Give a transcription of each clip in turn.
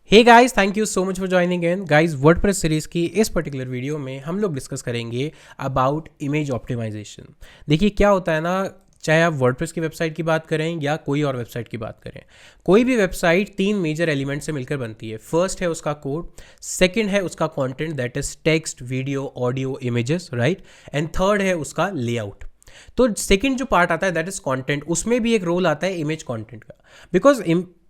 Hey guys, thank you so much for joining in guys. WordPress series की इस particular video में हम लोग डिस्कस करेंगे अबाउट इमेज ऑप्टिमाइजेशन। देखिए क्या होता है ना, चाहे आप वर्डप्रेस की वेबसाइट की बात करें या कोई और वेबसाइट की बात करें, कोई भी वेबसाइट तीन मेजर एलिमेंट से मिलकर बनती है। फर्स्ट है उसका कोड, सेकंड है उसका content that is text, video, audio, images, right, and third है उसका लेआउट। तो सेकंड जो पार्ट आता है दैट इज कंटेंट, उसमें भी एक रोल आता है इमेज कंटेंट का, बिकॉज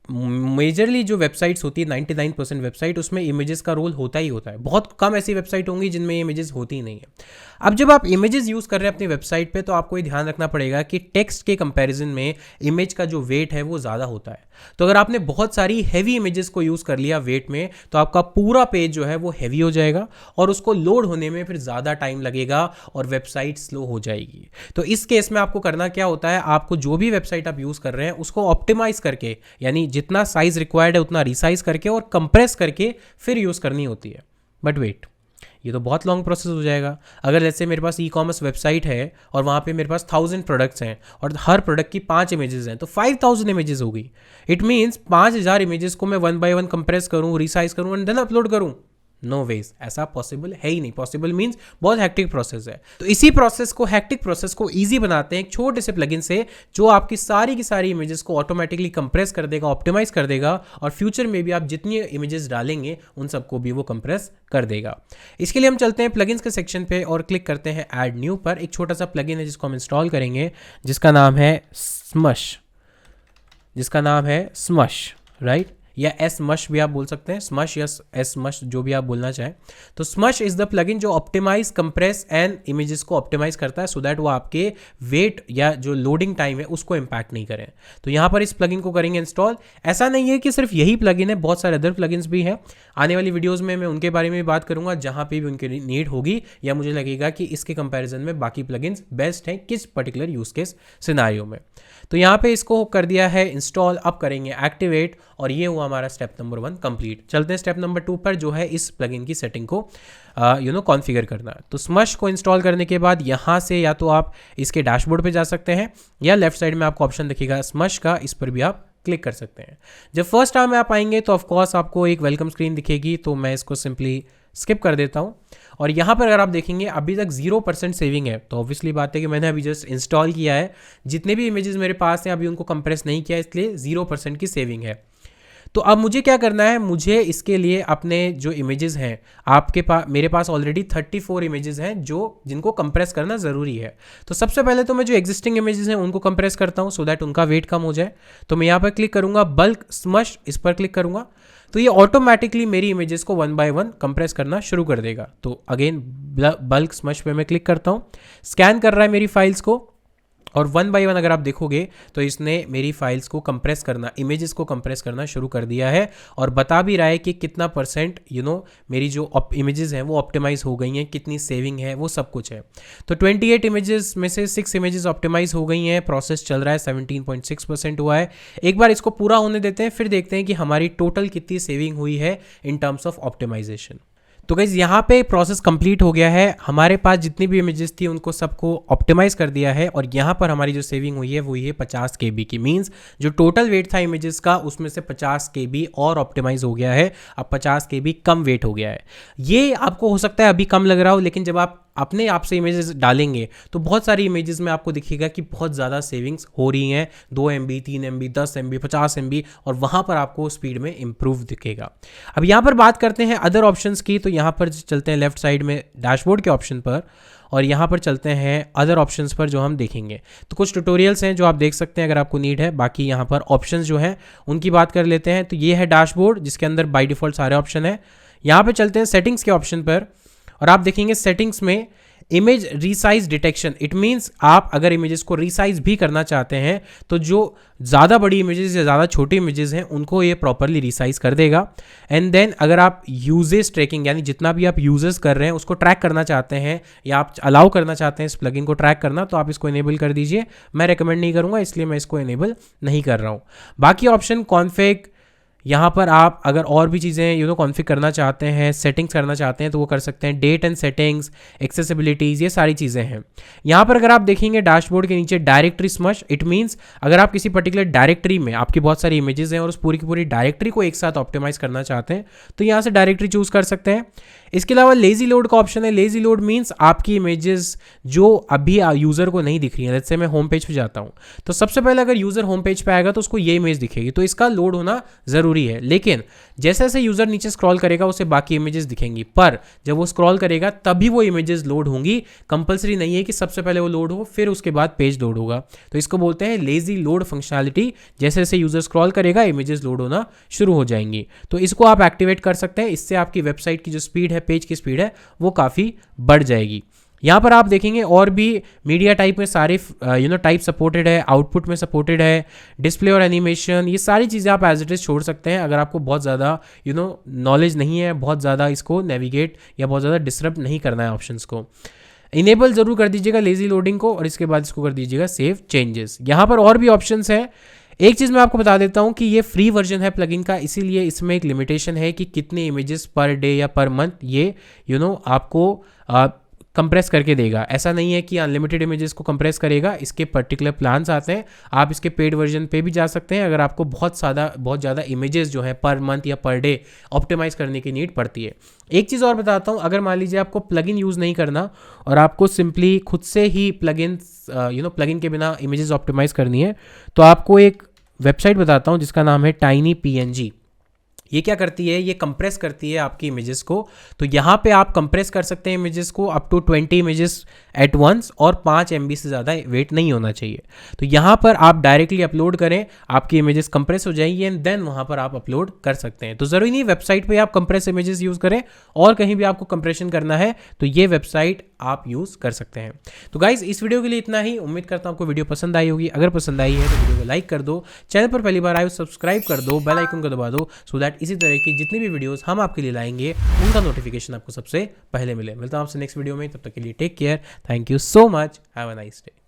मेजरली जो वेबसाइट्स होती है 99% वेबसाइट, उसमें इमेजेस का रोल होता ही होता है। बहुत कम ऐसी वेबसाइट होंगी जिनमें इमेजेस होती ही नहीं है। अब जब आप इमेजेस यूज़ कर रहे हैं अपनी वेबसाइट पे, तो आपको ये ध्यान रखना पड़ेगा कि टेक्स्ट के कंपैरिजन में इमेज का जो वेट है वो ज़्यादा होता है। तो अगर आपने बहुत सारी हैवी इमेजेस को यूज़ कर लिया वेट में, तो आपका पूरा पेज जो है वो हैवी हो जाएगा और उसको लोड होने में फिर ज़्यादा टाइम लगेगा और वेबसाइट स्लो हो जाएगी। तो इस केस में आपको करना क्या होता है, आपको जो भी वेबसाइट आप यूज़ कर रहे हैं उसको ऑप्टिमाइज करके, यानी जितना साइज रिक्वायर्ड है उतना रिसाइज करके और कंप्रेस करके फिर यूज़ करनी होती है। बट वेट, ये तो बहुत लॉन्ग प्रोसेस हो जाएगा। अगर जैसे मेरे पास ई कॉमर्स वेबसाइट है और वहाँ पे मेरे पास 1000 प्रोडक्ट्स हैं और हर प्रोडक्ट की 5 इमेजेस हैं, तो 5000 इमेजेस होगी। इट मीन्स 5000 इमेजेस को मैं 1 बाय 1 कंप्रेस करूँ, रिसाइज करूँ एंड देन अपलोड करूँ। नो वेज, ऐसा पॉसिबल है ही नहीं। पॉसिबल मीन्स बहुत हैक्टिक प्रोसेस है। तो इसी प्रोसेस को, हैक्टिक प्रोसेस को ईजी बनाते हैं एक छोटे से प्लगइन से, जो आपकी सारी की सारी इमेजेस को ऑटोमेटिकली कंप्रेस कर देगा, ऑप्टिमाइज कर देगा, और फ्यूचर में भी आप जितनी इमेजेस डालेंगे उन सबको भी वो कंप्रेस कर देगा। इसके लिए हम चलते हैं प्लगइन्स के सेक्शन पे और क्लिक करते हैं ऐड न्यू पर। एक छोटा सा प्लगइन है जिसको हम इंस्टॉल करेंगे, जिसका नाम है स्मश, राइट, या एस मश भी आप बोल सकते हैं, स्मश या एस मश, जो भी आप बोलना चाहें। तो स्मश इज द प्लगइन जो ऑप्टिमाइज, कंप्रेस एंड इमेजेस को ऑप्टिमाइज करता है, सो दैट वो आपके वेट या जो लोडिंग टाइम है उसको इंपैक्ट नहीं करें। तो यहाँ पर इस प्लगइन को करेंगे इंस्टॉल। ऐसा नहीं है कि सिर्फ यही प्लगइन है, बहुत सारे अदर प्लगइन्स भी हैं। आने वाली वीडियोज़ में मैं उनके बारे में भी बात करूंगा, जहाँ पे भी उनकी नीड होगी या मुझे लगेगा कि इसके कंपैरिजन में बाकी प्लगइन्स बेस्ट हैं किस पर्टिकुलर यूज केस सिनारियो में। तो यहाँ पे इसको कर दिया है इंस्टॉल, अब करेंगे एक्टिवेट, और ये हुआ हमारा स्टेप नंबर 1 कंप्लीट। चलते हैं स्टेप नंबर 2 पर, जो है इस प्लगइन की सेटिंग को कॉन्फ़िगर करना। तो स्मश को इंस्टॉल करने के बाद यहाँ से या तो आप इसके डैशबोर्ड पे जा सकते हैं, या लेफ्ट साइड में आपको ऑप्शन दिखेगा स्मश का, इस पर भी आप क्लिक कर सकते हैं। जब फर्स्ट टाइम आप आएंगे तो ऑफकोर्स आपको एक वेलकम स्क्रीन दिखेगी, तो मैं इसको सिंपली स्किप कर देता हूँ। और यहाँ पर अगर आप देखेंगे अभी तक 0% सेविंग है, तो ऑब्वियसली बात है कि मैंने अभी जस्ट इंस्टॉल किया है, जितने भी इमेजेस मेरे पास हैं अभी उनको कंप्रेस नहीं किया, इसलिए 0% की सेविंग है। तो अब मुझे क्या करना है, मुझे इसके लिए अपने जो इमेजेस हैं, आपके पास, मेरे पास ऑलरेडी 34 इमेजेस हैं जिनको कंप्रेस करना ज़रूरी है। तो सबसे पहले तो मैं जो एग्जिस्टिंग इमेजेस हैं उनको कंप्रेस करता हूं, सो दैट उनका वेट कम हो जाए। तो मैं यहाँ पर क्लिक करूँगा, बल्क स्मश, इस पर क्लिक करूँगा, तो ये ऑटोमेटिकली मेरी इमेजेस को 1 बाय 1 कंप्रेस करना शुरू कर देगा। तो अगेन बल्क स्मश पे मैं क्लिक करता हूँ, स्कैन कर रहा है मेरी फाइल्स को, और 1 बाय 1 अगर आप देखोगे तो इसने मेरी फाइल्स को कंप्रेस करना, इमेजेस को कंप्रेस करना शुरू कर दिया है, और बता भी रहा है कि कितना परसेंट मेरी जो इमेजेस हैं वो ऑप्टिमाइज हो गई हैं, कितनी सेविंग है, वो सब कुछ है। तो 28 इमेजेस में से 6 इमेजेस ऑप्टिमाइज हो गई हैं, प्रोसेस चल रहा है, 17.6% हुआ है। एक बार इसको पूरा होने देते हैं, फिर देखते हैं कि हमारी टोटल कितनी सेविंग हुई है इन टर्म्स ऑफ ऑप्टिमाइजेशन। तो गाइस यहाँ पे प्रोसेस कंप्लीट हो गया है, हमारे पास जितनी भी इमेजेस थी उनको सबको ऑप्टिमाइज कर दिया है, और यहाँ पर हमारी जो सेविंग हुई है वो ये 50 KB की। मींस जो टोटल वेट था इमेजेस का, उसमें से 50 KB और ऑप्टिमाइज हो गया है। अब 50 KB कम वेट हो गया है। ये आपको हो सकता है अभी कम लग रहा हो, लेकिन जब आप अपने आप से इमेजेस डालेंगे तो बहुत सारी इमेजेस में आपको दिखेगा कि बहुत ज़्यादा सेविंग्स हो रही हैं, 2 MB, 3 MB, 10 MB, 50 MB, और वहाँ पर आपको स्पीड में इम्प्रूव दिखेगा। अब यहाँ पर बात करते हैं अदर ऑप्शंस की, तो यहाँ पर चलते हैं लेफ्ट साइड में डैशबोर्ड के ऑप्शन पर, और यहाँ पर चलते हैं अदर ऑप्शंस पर जो हम देखेंगे। तो कुछ ट्यूटोरियल्स हैं जो आप देख सकते हैं अगर आपको नीड है। बाकी यहाँ पर ऑप्शंस जो हैं उनकी बात कर लेते हैं। तो ये है डैशबोर्ड, जिसके अंदर बाय डिफ़ॉल्ट सारे ऑप्शन है। यहाँ पर चलते हैं सेटिंग्स के ऑप्शन पर, और आप देखेंगे सेटिंग्स में image resize detection. It means आप अगर इमेजेस को रिसाइज भी करना चाहते हैं तो जो ज़्यादा बड़ी इमेजेस या ज़्यादा छोटी इमेजेस हैं उनको ये प्रॉपरली रिसाइज कर देगा। एंड देन अगर आप यूजेस ट्रैकिंग, यानी जितना भी आप यूजेस कर रहे हैं उसको ट्रैक करना चाहते हैं, या आप अलाउ करना चाहते हैं इस प्लगइन को ट्रैक करना, तो आप इसको इनेबल कर दीजिए। मैं रेकमेंड नहीं करूँगा, इसलिए मैं इसको इनेबल नहीं कर रहा हूँ। बाकी ऑप्शन कॉन्फिग यहाँ पर आप अगर और भी चीज़ें कॉन्फ़िग करना चाहते हैं, सेटिंग्स करना चाहते हैं तो वो कर सकते हैं। डेट एंड सेटिंग्स, एक्सेसिबिलिटीज़, ये सारी चीज़ें हैं। यहाँ पर अगर आप देखेंगे डैशबोर्ड के नीचे डायरेक्टरी स्मश, इट मीन्स अगर आप किसी पर्टिकुलर डायरेक्टरी में आपकी बहुत सारी इमेजेस हैं और उस पूरी की पूरी डायरेक्टरी को एक साथ ऑप्टिमाइज करना चाहते हैं तो यहाँ से डायरेक्टरी चूज कर सकते हैं। इसके अलावा लेजी लोड का ऑप्शन है। लेजी लोड मीन्स आपकी इमेजेस जो अभी यूजर को नहीं दिख रही है, जैसे मैं होम पेज पे जाता हूँ तो सबसे पहले अगर यूजर होम पेज पे आएगा तो उसको ये इमेज दिखेगी, तो इसका लोड होना जरूरी है। लेकिन जैसे जैसे यूजर नीचे स्क्रॉल करेगा उसे बाकी इमेजेस दिखेंगी, पर जब वो स्क्रॉल करेगा तभी वो इमेजेस लोड होंगी। कंपलसरी नहीं है कि सबसे पहले वो लोड हो फिर उसके बाद पेज लोड होगा। तो इसको बोलते हैं लेजी लोड फंक्शनैलिटी। जैसे जैसे यूजर स्क्रॉल करेगा इमेजेस लोड होना शुरू हो जाएंगी। तो इसको आप एक्टिवेट कर सकते हैं। इससे आपकी वेबसाइट की जो स्पीड है, पेज की स्पीड है, वो काफ़ी बढ़ जाएगी। यहाँ पर आप देखेंगे और भी मीडिया टाइप में सारे टाइप सपोर्टेड है, आउटपुट में सपोर्टेड है, डिस्प्ले और एनिमेशन, ये सारी चीज़ें आप एज इट इज छोड़ सकते हैं अगर आपको बहुत ज़्यादा नॉलेज नहीं है, बहुत ज़्यादा इसको नेविगेट या बहुत ज़्यादा डिस्टर्ब नहीं करना है ऑप्शंस को। इनेबल जरूर कर दीजिएगा लेजी लोडिंग को और इसके बाद इसको कर दीजिएगा सेव चेंजेस। यहाँ पर और भी ऑप्शंस हैं। एक चीज़ मैं आपको बता देता हूँ कि ये फ्री वर्जन है प्लगइन का, इसीलिए इसमें एक लिमिटेशन है कि कितने इमेजेस पर डे या पर मंथ ये आपको कंप्रेस करके देगा। ऐसा नहीं है कि अनलिमिटेड इमेजेस को कंप्रेस करेगा। इसके पर्टिकुलर प्लान्स आते हैं, आप इसके पेड वर्जन पे भी जा सकते हैं अगर आपको बहुत ज़्यादा इमेजेस जो है पर मंथ या पर डे ऑप्टिमाइज करने की नीड पड़ती है। एक चीज़ और बताता हूँ, अगर मान लीजिए आपको प्लगइन यूज़ नहीं करना और आपको सिंपली खुद से ही प्लगइन के बिना इमेजेस ऑप्टिमाइज करनी है तो आपको एक वेबसाइट बताता हूँ जिसका नाम है TinyPNG। ये क्या करती है, ये कंप्रेस करती है आपकी इमेजेस को। तो यहाँ पे आप कंप्रेस कर सकते हैं इमेजेस को up to 20 images at once और 5 MB से ज़्यादा वेट नहीं होना चाहिए। तो यहाँ पर आप डायरेक्टली अपलोड करें, आपकी इमेजेस कंप्रेस हो जाएंगी एंड देन वहाँ पर आप अपलोड कर सकते हैं। तो ज़रूरी नहीं वेबसाइट पे आप कंप्रेस इमेजेस यूज़ करें, और कहीं भी आपको कंप्रेशन करना है तो ये वेबसाइट आप यूज़ कर सकते हैं। तो गाइज इस वीडियो के लिए इतना ही। उम्मीद करता हूँ आपको वीडियो पसंद आई होगी। अगर पसंद आई है तो वीडियो को लाइक कर दो, चैनल पर पहली बार आए हो सब्सक्राइब कर दो, बेल आइकन को दबा दो सो दैट इसी तरह की जितनी भी वीडियोस हम आपके लिए लाएंगे उनका नोटिफिकेशन आपको सबसे पहले मिले। मिलता हूं आपसे नेक्स्ट वीडियो में, तब तक के लिए take care, thank you so much, have a nice day.